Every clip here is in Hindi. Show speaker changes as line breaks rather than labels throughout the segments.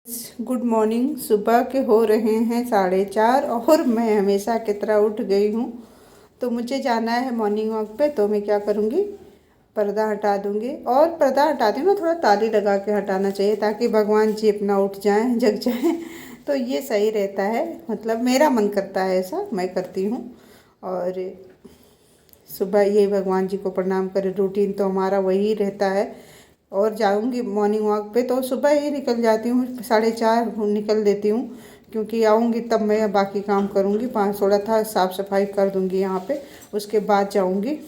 Good morning. सुबह के हो रहे हैं 4:30 और मैं हमेशा की तरह उठ गई हूँ। तो मुझे जाना है मॉर्निंग वॉक पे। तो मैं क्या करूँगी, पर्दा हटा दूँगी। और पर्दा हटाती हूँ ना, थोड़ा ताली लगा के हटाना चाहिए ताकि भगवान जी अपना उठ जाएं, जग जाएं। तो ये सही रहता है, मतलब मेरा मन करता है, ऐसा मैं करती हूँ। और सुबह ये भगवान जी को प्रणाम करें, रूटीन तो हमारा वही रहता है। और जाऊंगी मॉर्निंग वॉक पे तो सुबह ही निकल जाती हूँ, 4:30 निकल देती हूँ, क्योंकि आऊँगी तब मैं बाकी काम करूँगी। 5 थोड़ा था साफ़ सफाई कर दूँगी यहाँ पे, उसके बाद जाऊँगी।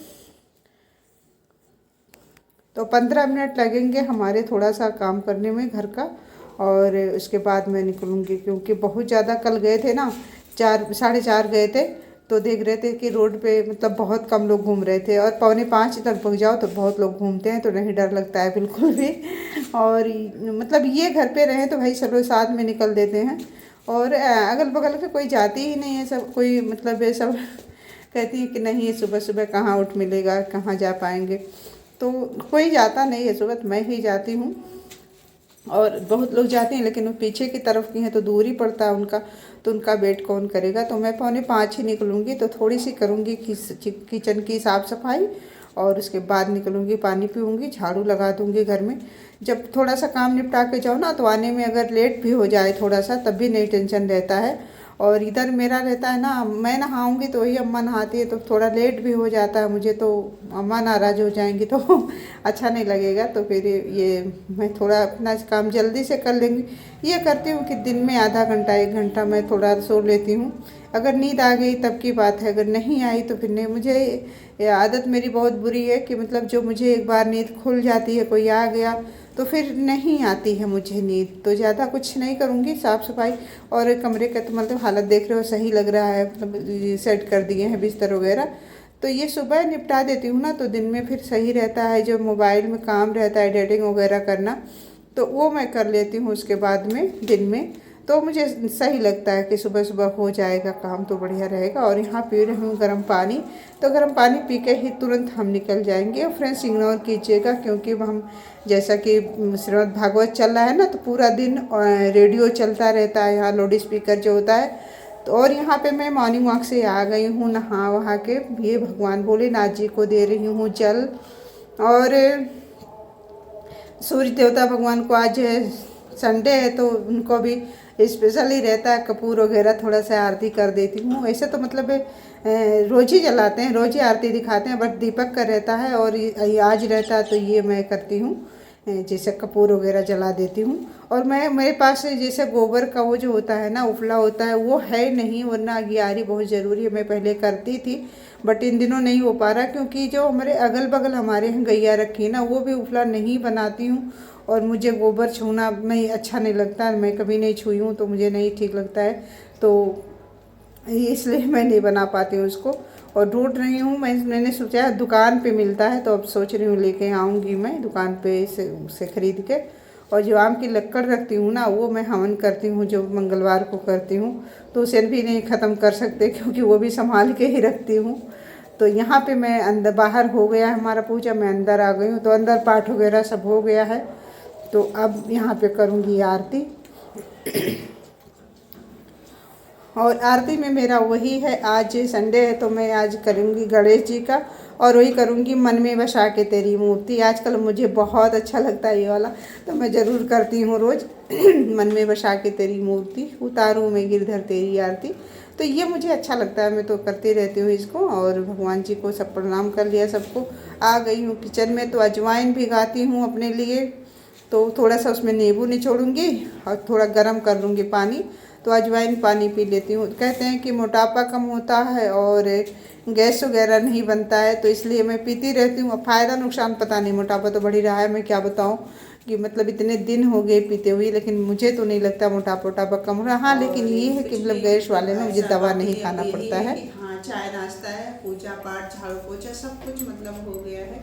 तो 15 मिनट लगेंगे हमारे थोड़ा सा काम करने में घर का। और उसके बाद मैं निकलूँगी, क्योंकि बहुत ज़्यादा कल गए थे ना, 4 साढ़े 4 गए थे। तो देख रहे थे कि रोड पे मतलब बहुत कम लोग घूम रहे थे, और 4:45 तक पहुँच जाओ तो बहुत लोग घूमते हैं, तो नहीं डर लगता है बिल्कुल भी। और मतलब ये घर पे रहें तो भाई चलो साथ में निकल देते हैं। और अगल बगल के कोई जाती ही नहीं है, सब कोई मतलब ये सब कहती है कि नहीं सुबह सुबह कहाँ उठ मिलेगा, कहाँ जा पाएंगे। तो कोई जाता नहीं है सुबह, तो मैं ही जाती हूँ। और बहुत लोग जाते हैं लेकिन वो पीछे की तरफ की हैं तो दूर ही पड़ता है उनका, तो उनका वेट कौन करेगा। तो मैं 4:45 ही निकलूँगी, तो थोड़ी सी करूँगी किचन की साफ़ सफाई। और उसके बाद निकलूँगी, पानी पीऊँगी, झाड़ू लगा दूँगी घर में। जब थोड़ा सा काम निपटा के जाओ ना, तो आने में अगर लेट भी हो जाए थोड़ा सा, तब भी नहीं टेंशन रहता है। और इधर मेरा रहता है ना, मैं नहाऊंगी तो वही अम्मा नहाती है, तो थोड़ा लेट भी हो जाता है मुझे, तो अम्मा नाराज़ हो जाएंगी तो अच्छा नहीं लगेगा। तो फिर ये मैं थोड़ा अपना काम जल्दी से कर लेंगी। ये करती हूँ कि दिन में आधा घंटा 1 घंटा मैं थोड़ा सो लेती हूँ। अगर नींद आ गई तब की बात है, अगर नहीं आई तो फिर नहीं। मुझे ये आदत मेरी बहुत बुरी है कि मतलब जो मुझे एक बार नींद खुल जाती है, कोई आ गया तो फिर नहीं आती है मुझे नींद। तो ज़्यादा कुछ नहीं करूँगी, साफ़ सफाई। और कमरे का तो मतलब हालत देख रहे हो, सही लग रहा है, मतलब सेट कर दिए हैं बिस्तर वगैरह। तो ये सुबह निपटा देती हूँ ना, तो दिन में फिर सही रहता है। जो मोबाइल में काम रहता है एडिटिंग वगैरह करना, तो वो मैं कर लेती हूँ उसके बाद में दिन में। तो मुझे सही लगता है कि सुबह सुबह हो जाएगा काम तो बढ़िया रहेगा। और यहाँ पी रही हूँ गर्म पानी। तो गर्म पानी पी के ही तुरंत हम निकल जाएंगे। और फ्रेंड्स इग्नोर कीजिएगा, क्योंकि हम जैसा कि श्रीमद् भागवत चल रहा है ना, तो पूरा दिन रेडियो चलता रहता है यहाँ, लाउड स्पीकर जो होता है। तो और यहाँ पे मैं मॉर्निंग वॉक से आ गई हूँ, नहा वहा के ये भगवान भोलेनाथ जी को दे रही हूँ जल। और सूर्य देवता भगवान को आज संडे है तो उनको भी स्पेशल ही रहता है, कपूर वगैरह थोड़ा सा आरती कर देती हूँ। ऐसे तो मतलब रोज़ ही जलाते हैं, रोज़ ही आरती दिखाते हैं, बट दीपक का रहता है और ये आज रहता है, तो ये मैं करती हूँ, जैसे कपूर वगैरह जला देती हूँ। और मैं मेरे पास जैसे गोबर का वो जो होता है ना, उपला होता है, वो है नहीं, वरना अगियारी बहुत ज़रूरी है, मैं पहले करती थी। बट इन दिनों नहीं हो पा रहा, क्योंकि जो हमारे अगल बगल हमारे यहाँ गैया रखी है ना, वो भी उपला नहीं बनाती हूँ। और मुझे गोबर छूना नहीं अच्छा नहीं लगता, मैं कभी नहीं छुई हूँ, तो मुझे नहीं ठीक लगता है। तो इसलिए मैं नहीं बना पाती हूँ उसको। और ढूंढ रही हूँ, मैंने सोचा दुकान पे मिलता है, तो अब सोच रही हूँ लेके आऊँगी मैं दुकान पे से ख़रीद के। और जो आम की लक्कड़ रखती हूँ ना, वो मैं हवन करती हूँ, जो मंगलवार को करती हूँ। तो उसे भी नहीं ख़त्म कर सकते, क्योंकि वो भी संभाल के ही रखती हूँ। तो यहाँ पे मैं अंदर बाहर हो गया है हमारा पूजा, मैं अंदर आ गई हूँ, तो अंदर पाठ वगैरह सब हो गया है। तो अब यहाँ पे करूँगी आरती। और आरती में मेरा वही है, आज संडे है तो मैं आज करूँगी गणेश जी का। और वही करूँगी, मन में बसा के तेरी मूर्ति। आजकल मुझे बहुत अच्छा लगता है ये वाला, तो मैं ज़रूर करती हूँ रोज़। मन में बसा के तेरी मूर्ति, उतारूँ मैं गिरधर तेरी आरती। तो ये मुझे अच्छा लगता है, मैं तो करती रहती हूँ इसको। और भगवान जी को सब प्रणाम कर लिया सबको, आ गई हूँ किचन में। तो अजवाइन भिगाती हूँ अपने लिए, तो थोड़ा सा उसमें नींबू निचोड़ूंगी और थोड़ा गर्म कर लूँगी पानी, तो अजवाइन पानी पी लेती हूँ। कहते हैं कि मोटापा कम होता है और गैस वगैरह नहीं बनता है, तो इसलिए मैं पीती रहती हूँ। अब फ़ायदा नुकसान पता नहीं, मोटापा तो बढ़ ही रहा है, मैं क्या बताऊँ कि मतलब इतने दिन हो गए पीते हुए, लेकिन मुझे तो नहीं लगता मोटापा वोटापा कम हो रहा। हाँ, लेकिन ये है कि मतलब गैस वाले में मुझे दवा नहीं खाना पड़ता है। हाँ, चाय नाश्ता है, पूजा पाठ झाड़ू पोछा सब कुछ मतलब हो गया है।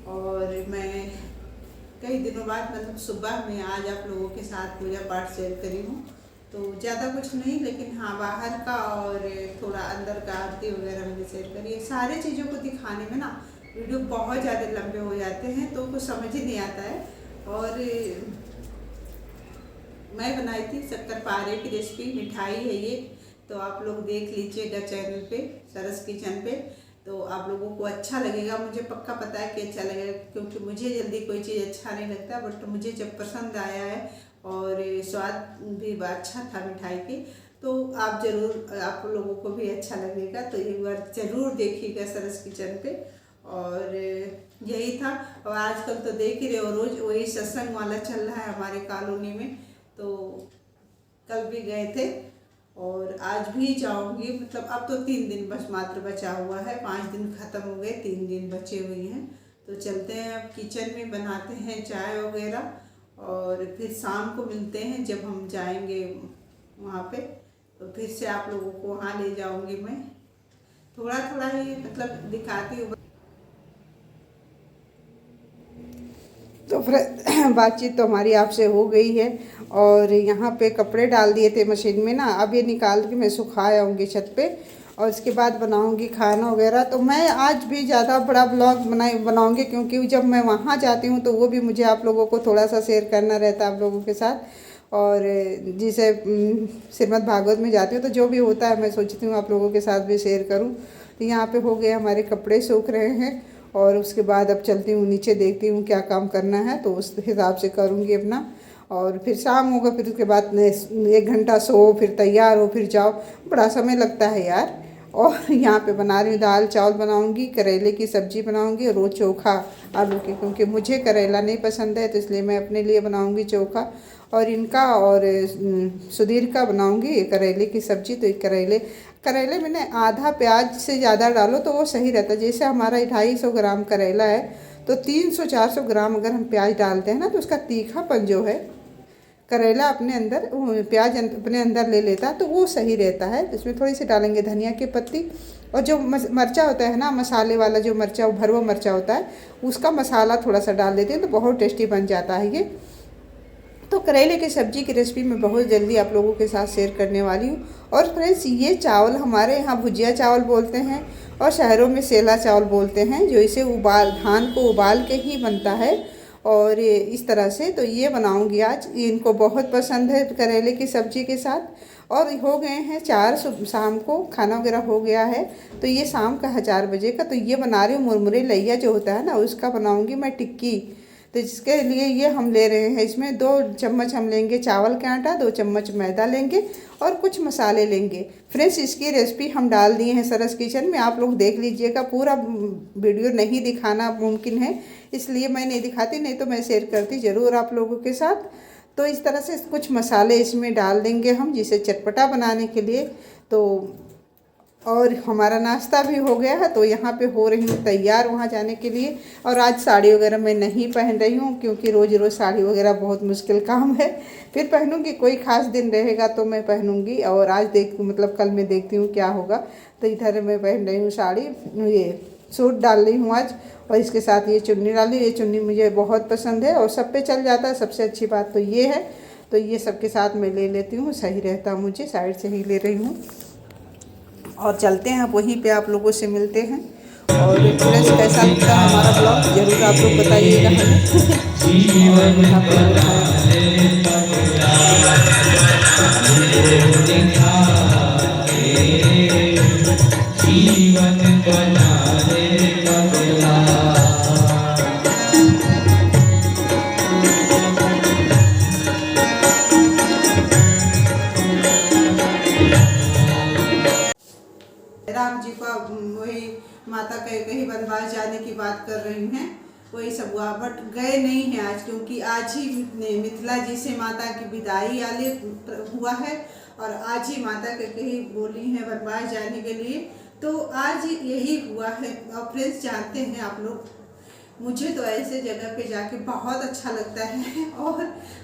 और मैं कई दिनों बाद मतलब सुबह में आज आप लोगों के साथ पूजा पाठ शेयर करी हूँ। तो ज़्यादा कुछ नहीं, लेकिन हाँ बाहर का और थोड़ा अंदर का आरती वगैरह मैंने शेयर करी है। सारी चीज़ों को दिखाने में ना वीडियो बहुत ज़्यादा लंबे हो जाते हैं, तो कुछ समझ ही नहीं आता है। और मैं बनाई थी शक्करपारे की रेसिपी, मिठाई है ये। तो आप लोग देख लीजिएगा चैनल पे, सरस किचन पे। तो आप लोगों को अच्छा लगेगा, मुझे पक्का पता है कि अच्छा लगेगा, क्योंकि मुझे जल्दी कोई चीज़ अच्छा नहीं लगता, बट मुझे जब पसंद आया है और स्वाद भी अच्छा था मिठाई की, तो आप ज़रूर, आप लोगों को भी अच्छा लगेगा। तो एक बार ज़रूर देखिएगा सरस किचन पे। और यही था। और आजकल तो देख ही रहे हो, रोज़ वही सत्संग वाला चल रहा है हमारे कॉलोनी में। तो कल भी गए थे और आज भी जाऊंगी। मतलब अब तो 3 दिन बस मात्र बचा हुआ है, 5 दिन ख़त्म हो गए, 3 दिन बचे हुए हैं। तो चलते हैं अब किचन में, बनाते हैं चाय वगैरह, और फिर शाम को मिलते हैं जब हम जाएंगे वहाँ पे। तो फिर से आप लोगों को वहाँ ले जाऊंगी मैं, थोड़ा थोड़ा ही मतलब दिखाती हूँ। तो फिर बातचीत तो हमारी आपसे हो गई है। और यहाँ पे कपड़े डाल दिए थे मशीन में ना, अब ये निकाल के मैं सुखा आऊँगी छत पे, और इसके बाद बनाऊँगी खाना वगैरह। तो मैं आज भी ज़्यादा बड़ा ब्लॉग बनाऊँगी, क्योंकि जब मैं वहाँ जाती हूँ तो वो भी मुझे आप लोगों को थोड़ा सा शेयर करना रहता है आप लोगों के साथ। और जिसे श्रीमद् भागवत में जाती हूँ तो जो भी होता है मैं सोचती हूँ आप लोगों के साथ भी शेयर करूँ। तो यहाँ पे हो गए हमारे कपड़े सूख रहे हैं, और उसके बाद अब चलती हूँ नीचे, देखती हूँ क्या काम करना है तो उस हिसाब से करूँगी अपना। और फिर शाम होगा, फिर उसके बाद 1 घंटा सो, फिर तैयार हो, फिर जाओ, बड़ा समय लगता है यार। और यहाँ पे बना रही हूँ, दाल चावल बनाऊँगी, करेले की सब्ज़ी बनाऊँगी, और रोज़ चोखा आलू की, क्योंकि मुझे करेला नहीं पसंद है, तो इसलिए मैं अपने लिए बनाऊँगी चोखा। और इनका और सुधीर का बनाऊँगी करेले की सब्ज़ी। तो करेले मैंने आधा प्याज से ज़्यादा डालो तो वो सही रहता है। जैसे हमारा 250 ग्राम करेला है, तो 300-400 ग्राम अगर हम प्याज डालते हैं ना, तो उसका तीखापन जो है, करेला अपने अंदर, प्याज अपने अंदर ले लेता, तो वो सही रहता है। इसमें थोड़ी सी डालेंगे धनिया की पत्ती, और जो मरचा होता है ना, मसाले वाला जो मरचा, भरवा मरचा होता है, उसका मसाला थोड़ा सा डाल देते हैं तो बहुत टेस्टी बन जाता है ये। तो करेले की सब्ज़ी की रेसिपी मैं बहुत जल्दी आप लोगों के साथ शेयर करने वाली हूँ। और फ्रेंड्स, ये चावल हमारे यहाँ भुजिया चावल बोलते हैं, और शहरों में सेला चावल बोलते हैं, जो इसे धान को उबाल के ही बनता है। और ये इस तरह से, तो ये बनाऊंगी आज, इनको बहुत पसंद है करेले की सब्ज़ी के साथ। और हो गए हैं 4, शाम को खाना वगैरह हो गया है। तो ये शाम का है 4 बजे का। तो ये बना रही हूँ मुरमुरे लैया जो होता है ना, उसका बनाऊंगी मैं टिक्की। तो जिसके लिए ये हम ले रहे हैं, इसमें 2 चम्मच हम लेंगे चावल का आटा, 2 चम्मच मैदा लेंगे, और कुछ मसाले लेंगे। फ्रेंड्स, इसकी रेसिपी हम डाल दिए हैं सरस किचन में, आप लोग देख लीजिएगा। पूरा वीडियो नहीं दिखाना मुमकिन है, इसलिए मैं नहीं दिखाती, नहीं तो मैं शेयर करती ज़रूर आप लोगों के साथ। तो इस तरह से कुछ मसाले इसमें डाल देंगे हम, जिसे चटपटा बनाने के लिए। तो और हमारा नाश्ता भी हो गया है, तो यहाँ पे हो रही हूँ तैयार वहाँ जाने के लिए। और आज साड़ी वगैरह मैं नहीं पहन रही हूँ, क्योंकि रोज़ रोज़ साड़ी वगैरह बहुत मुश्किल काम है। फिर पहनूँगी, कोई ख़ास दिन रहेगा तो मैं पहनूँगी। और आज मतलब कल मैं देखती हूँ क्या होगा। तो इधर मैं पहन रही हूँ साड़ी, ये सूट डाल रही हूँ आज, और इसके साथ ये चुन्नी डाली। ये चुन्नी मुझे बहुत पसंद है और सब पे चल जाता है, सबसे अच्छी बात तो ये है। तो ये सबके साथ मैं ले लेती हूँ, सही रहता मुझे, साइड से ही ले रही हूँ। और चलते हैं, अब वहीं पे आप लोगों से मिलते हैं। और फ्रेंड्स, कैसा लगता है हमारा ब्लॉग ज़रूर आप लोग बताइएगा राम जी का वही माता कहीं वनवास जाने की बात कर रही हैं, वही सब हुआ, बट गए नहीं हैं आज, क्योंकि आज ही मिथिला जी से माता की विदाई आले हुआ है, और आज ही माता कहीं बोली हैं वनवास जाने के लिए। तो आज यही हुआ है। और फ्रेंड्स, जानते हैं आप लोग, मुझे तो ऐसे जगह पे जाके बहुत अच्छा लगता है और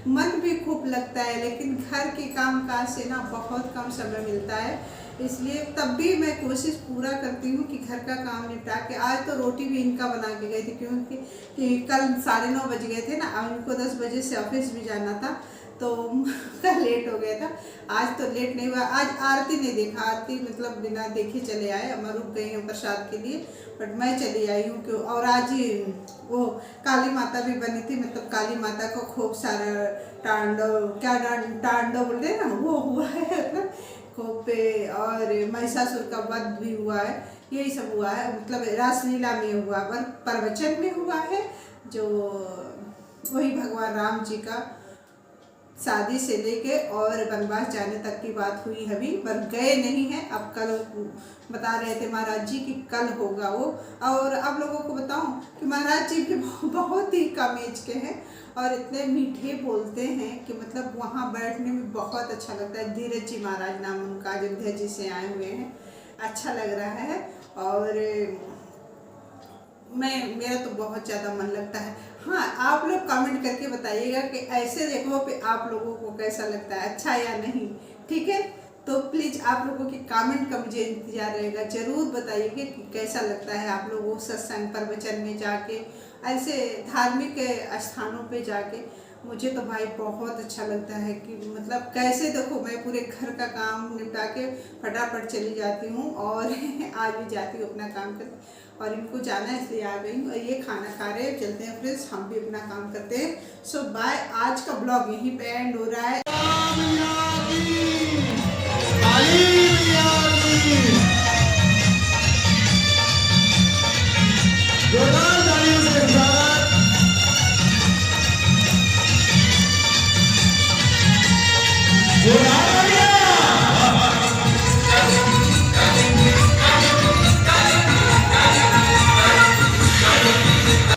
मन भी खूब लगता है, लेकिन घर के काम काज से ना बहुत कम समय मिलता है। इसलिए तब भी मैं कोशिश पूरा करती हूँ कि घर का काम निपटा के, आज तो रोटी भी इनका बना के गई थी, क्योंकि कल 9:30 बज गए थे ना, इनको 10 बजे से ऑफिस भी जाना था। तो लेट हो गया था। आज तो लेट नहीं हुआ, आज आरती नहीं देखा, आरती मतलब बिना देखे चले आए। अमर रुक गई हैं प्रसाद के लिए, बट मैं चली आई हूँ क्यों। और आज ही वो काली माता भी बनी थी, मतलब काली माता को खूब सारा तांडव, क्या तांडव बोलते हैं ना, वो हुआ है मतलब खूब पे। और महिषासुर का वध भी हुआ है, यही सब हुआ है, मतलब रासलीला में हुआ, पर प्रवचन में हुआ है, जो वही भगवान राम जी का शादी से लेके और वनवास जाने तक की बात हुई अभी, पर गए नहीं हैं। अब कल बता रहे थे महाराज जी कि कल होगा वो। और आप लोगों को बताऊं कि महाराज जी भी बहुत ही कम एज के हैं और इतने मीठे बोलते हैं कि मतलब वहाँ बैठने में बहुत अच्छा लगता है। धीरज जी महाराज नाम उनका, अयोध्या जी से आए हुए हैं, अच्छा लग रहा है। और मेरा तो बहुत ज़्यादा मन लगता है। हाँ, आप लोग कमेंट करके बताइएगा कि ऐसे जगहों पे आप लोगों को कैसा लगता है, अच्छा या नहीं, ठीक है। तो प्लीज़ आप लोगों की कमेंट का मुझे इंतजार रहेगा, ज़रूर बताइएगा कि कैसा लगता है आप लोगों को सत्संग प्रवचन में जाके, ऐसे धार्मिक स्थानों पे जाके। मुझे तो भाई बहुत अच्छा लगता है कि मतलब कैसे, देखो मैं पूरे घर का काम निपटा के फटाफट चली जाती हूँ और आज भी जाती हूँ अपना काम करके। और इनको जाना है इसलिए आ गई हूँ। और ये खाना खा रहे हैं, चलते हैं फ्रेंड्स, हम भी अपना काम करते हैं। सो बाय, आज का ब्लॉग यहीं पे एंड हो रहा है।
जोरदार